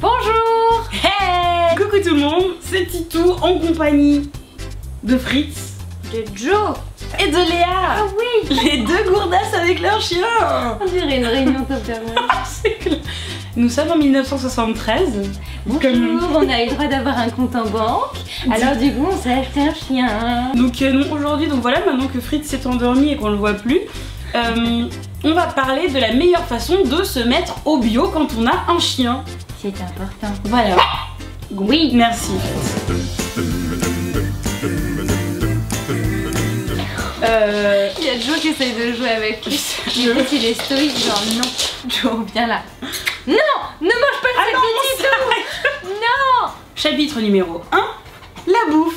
Bonjour. Hey. Coucou tout le monde, c'est Titou en compagnie de Fritz, de Joe et de Léa. Ah oui. Les deux gourdasses avec leur chien. On dirait une réunion topérale. C'est clair. Nous sommes en 1973. Bonjour, on a eu le droit d'avoir un compte en banque. Alors du coup on s'est acheté un chien. Donc aujourd'hui, donc voilà, maintenant que Fritz s'est endormi et qu'on le voit plus, on va parler de la meilleure façon de se mettre au bio quand on a un chien. C'est important. Voilà. Oui. Merci. Il y a Joe qui essaye de jouer avec lui. Il est stoïque, genre non. Joe, viens là. Non, ne mange pas cette petite. Non. Chapitre numéro 1, la bouffe.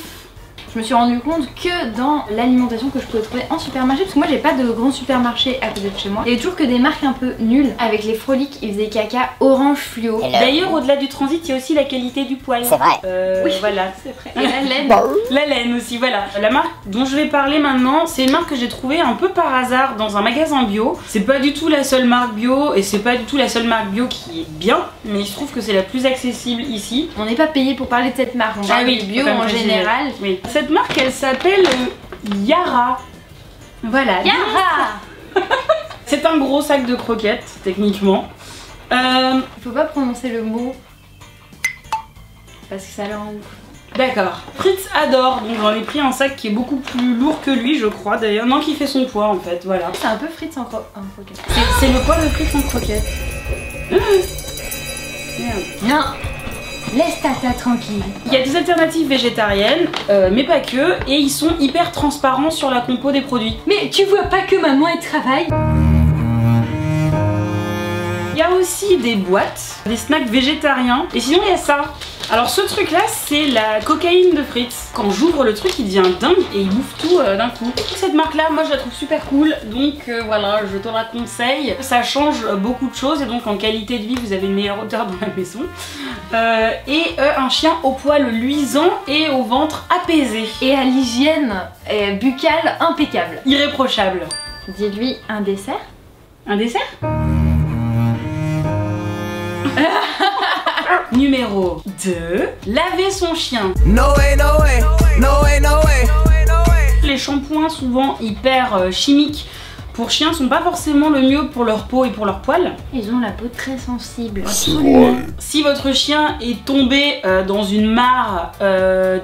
Je me suis rendu compte que dans l'alimentation que je pouvais trouver en supermarché, parce que moi j'ai pas de grand supermarché à côté de chez moi, il y avait toujours que des marques un peu nulles. Avec les Froliques, ils faisaient caca orange fluo. D'ailleurs, au-delà du transit, il y a aussi la qualité du poil. C'est vrai. Oui, voilà, c'est vrai. Et la laine. La laine aussi, voilà. La marque dont je vais parler maintenant, c'est une marque que j'ai trouvée un peu par hasard dans un magasin bio. C'est pas du tout la seule marque bio et c'est pas du tout la seule marque bio qui est bien, mais il se trouve que c'est la plus accessible ici. On n'est pas payé pour parler de cette marque, on parle du bio en général. Oui. Cette marque, elle s'appelle Yara. Voilà. Yara. C'est un gros sac de croquettes, techniquement. Il faut pas prononcer le mot parce que ça le rend ouf. D'accord. Fritz adore, donc j'en ai pris un sac qui est beaucoup plus lourd que lui, je crois d'ailleurs. Non, qui fait son poids en fait, voilà. C'est un peu Fritz en croquette. C'est le poids de Fritz en croquette. Merde. Non. Laisse Tata tranquille. Il y a des alternatives végétariennes, mais pas que, et ils sont hyper transparents sur la compo des produits. Mais tu vois pas que maman elle travaille? Il y a aussi des boîtes, des snacks végétariens, et sinon il y a ça. Alors ce truc là, c'est la cocaïne de Fritz. Quand j'ouvre le truc, il devient dingue et il bouffe tout d'un coup. Cette marque là, moi je la trouve super cool, donc voilà, je te la conseille. Ça change beaucoup de choses et donc en qualité de vie, vous avez une meilleure odeur dans la maison. Un chien au poil luisant et au ventre apaisé. Et à l'hygiène buccale impeccable. Irréprochable. Dis-lui un dessert. Un dessert? Numéro 2, laver son chien. No way, no way, no way, no way. Les shampoings souvent hyper chimiques pour chiens sont pas forcément le mieux pour leur peau et pour leur poil. Ils ont la peau très sensible. Absolument. Si votre chien est tombé dans une mare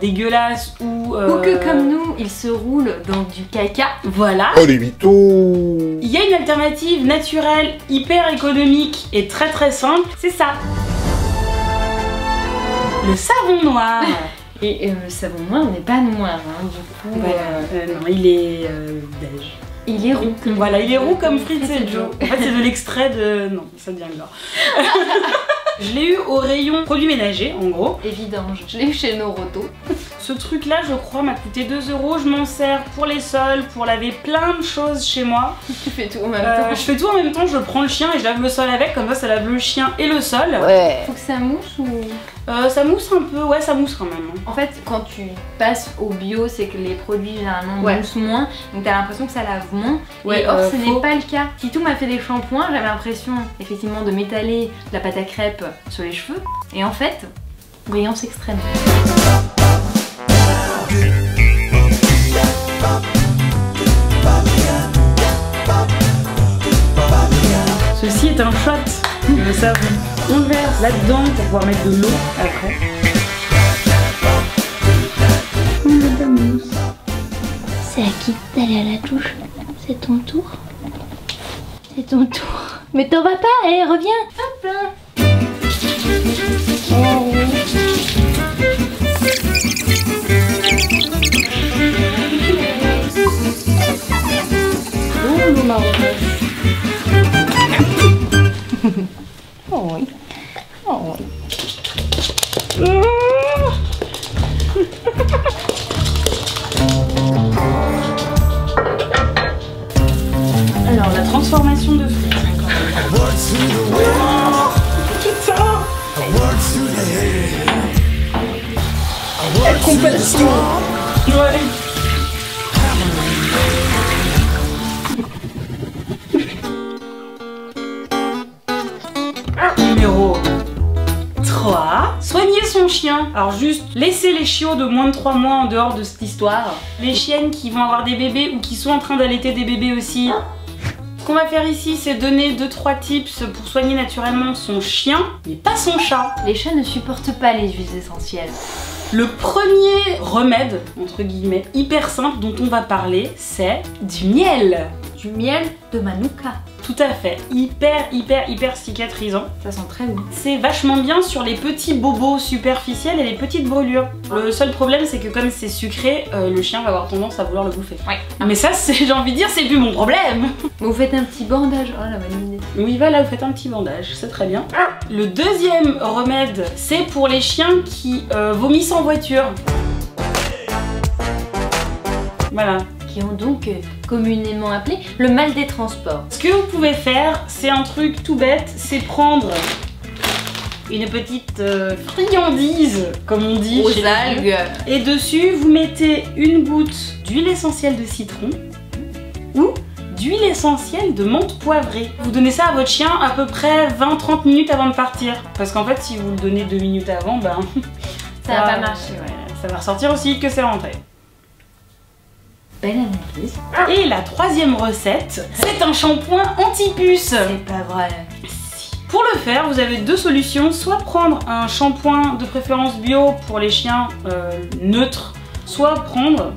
dégueulasse ou que comme nous, il se roule dans du caca. Voilà. Oh les mythos. Il y a une alternative naturelle, hyper économique et très très simple, c'est ça. Le savon noir. Et le savon noir n'est pas noir, hein, du coup. Voilà. Non, il est beige. Il est roux. Voilà, il est roux comme Fritz et Joe. En fait, c'est de l'extrait de... Non, ça devient gore. Je l'ai eu au rayon produits ménagers, en gros. Évidemment, je l'ai eu chez Noroto. Ce truc-là, je crois, m'a coûté 2 €. Je m'en sers pour les sols, pour laver plein de choses chez moi. Tu fais tout en même temps. Je fais tout en même temps, je prends le chien et je lave le sol avec, comme ça lave le chien et le sol. Ouais. Faut que ça mousse ou... Ça mousse un peu, ouais, ça mousse quand même. En fait, quand tu passes au bio, c'est que les produits généralement moussent moins, donc t'as l'impression que ça lave moins. Ouais, et or, ce n'est pas le cas. Titou m'a fait des shampoings, j'avais l'impression effectivement de m'étaler de la pâte à crêpes sur les cheveux, et en fait, brillance extrême. Ceci est un shot de savon. On le verse là-dedans pour pouvoir mettre de l'eau après. C'est à qui d'aller à la touche? C'est ton tour? C'est ton tour. Mais t'en vas pas, allez, reviens. Hop là. Oh, l'eau marron. Oh oui. Oh oui. Alors, la transformation de Fritz. Complètement. Ouais. Numéro 3. 3. Soigner son chien. Alors juste, laisser les chiots de moins de 3 mois en dehors de cette histoire. Les chiennes qui vont avoir des bébés ou qui sont en train d'allaiter des bébés aussi. Ce qu'on va faire ici, c'est donner 2-3 tips pour soigner naturellement son chien, mais pas son chat. Les chats ne supportent pas les huiles essentielles. Le premier remède, entre guillemets, hyper simple dont on va parler, c'est du miel. Du miel de Manuka. Tout à fait, hyper cicatrisant. Ça sent très bon. C'est vachement bien sur les petits bobos superficiels et les petites brûlures. Le seul problème, c'est que comme c'est sucré, le chien va avoir tendance à vouloir le bouffer. Ouais. Mais ça, j'ai envie de dire, c'est plus mon problème. Vous faites un petit bandage. Oh la bonne idée. Oui, voilà, vous faites un petit bandage, c'est très bien. Le deuxième remède, c'est pour les chiens qui vomissent en voiture. Voilà. Qui ont donc communément appelé le mal des transports. Ce que vous pouvez faire, c'est un truc tout bête, c'est prendre une petite friandise, comme on dit Aux chez les algues. vieux. Et dessus, vous mettez une goutte d'huile essentielle de citron ou d'huile essentielle de menthe poivrée. Vous donnez ça à votre chien à peu près 20-30 minutes avant de partir. Parce qu'en fait, si vous le donnez 2 minutes avant, ben... Ça va pas marcher. Ouais, ça va ressortir aussi vite que c'est rentré. Belle analyse. Et la troisième recette, c'est un shampoing anti-puce. C'est pas vrai. Pour le faire, vous avez 2 solutions. Soit prendre un shampoing de préférence bio pour les chiens neutres, soit prendre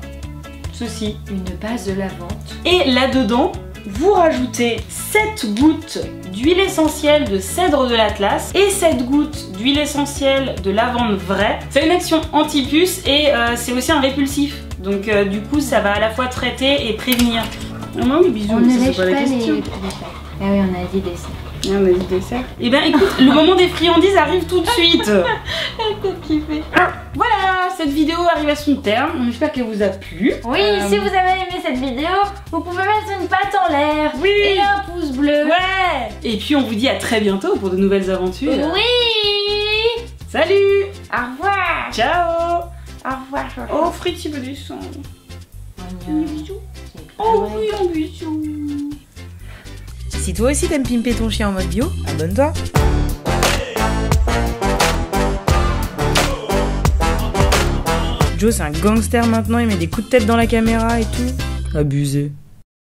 ceci. Une base de lavande. Et là-dedans, vous rajoutez 7 gouttes d'huile essentielle de cèdre de l'Atlas et 7 gouttes d'huile essentielle de lavande vraie. C'est une action anti-puce et c'est aussi un répulsif. Donc du coup, ça va à la fois traiter et prévenir. Non, les bisous, On ne c'est lèche pas la pas question. les... Ah oui, on a dit dessert. Ah, on a dit dessert. Eh bien écoute, le moment des friandises arrive tout de suite. T'as kiffé. Voilà, cette vidéo arrive à son terme. On espère qu'elle vous a plu. Oui, si vous avez aimé cette vidéo, vous pouvez mettre une patte en l'air. Oui. Et un pouce bleu. Ouais. Et puis on vous dit à très bientôt pour de nouvelles aventures. Oui. Salut. Au revoir. Ciao. Au revoir. Oh, Fritz, il veut du sang. Bisous. Oh oui, un bisou. Si toi aussi t'aimes pimper ton chien en mode bio, abonne-toi. Joe c'est un gangster maintenant, il met des coups de tête dans la caméra et tout. Abusé.